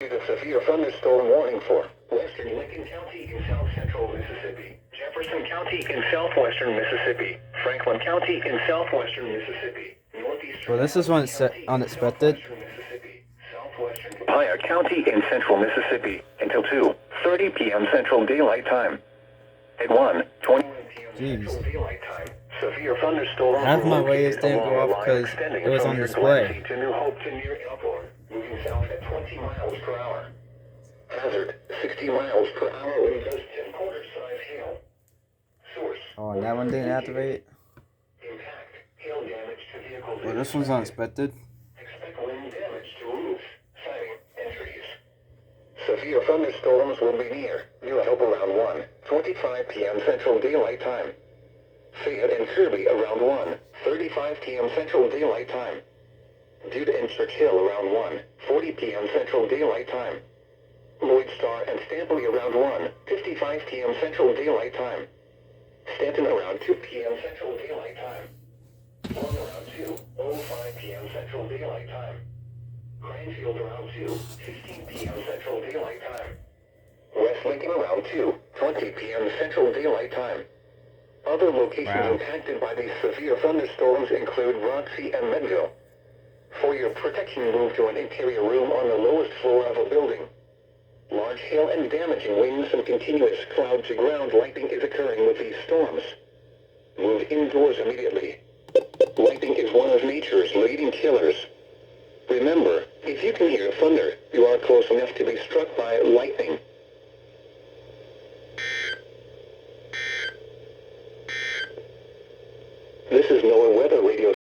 A severe thunderstorm warning for western Lincoln County in south central Mississippi, Jefferson County in southwestern Mississippi, Franklin County in southwestern Mississippi, northeastern. Well, this is when it's unexpected. Paya County in central Mississippi until 2:30 p.m. Central Daylight Time. At 1:21 p.m. Central Daylight Time, severe thunderstorms. Half my waves didn't go off because it was on display. To New Hope to near Elkhorn, moving south at 20 miles per hour. Hazard 60 miles per hour when it does 10-quarter size hail. Source. Oh, and that one didn't activate. Impact. Hail damage to vehicles. Well, this one's unexpected. Expect wind damage to roofs, siding, and trees. Severe thunderstorms will be near New Hope around 1:25 p.m. Central Daylight Time. Fayette and Kirby around 1:35 p.m. Central Daylight Time. Dude and Churchill around 1:40 p.m. Central Daylight Time. Lloyd Star and Stampley around 1:55 p.m. Central Daylight Time. Stanton around 2 p.m. Central Daylight Time. Long around 2:05 p.m. Central Daylight Time. Cranfield around 2:15 p.m. Central Daylight Time. West Lincoln around 2:20 p.m. Central Daylight Time. Other locations impacted by these severe thunderstorms include Roxy and Medville. For your protection, move to an interior room on the lowest floor of a building. Large hail and damaging winds and continuous cloud-to-ground lightning is occurring with these storms. Move indoors immediately. Lightning is one of nature's leading killers. Remember, if you can hear thunder, you are close enough to be struck by lightning. This is NOAA Weather Radio.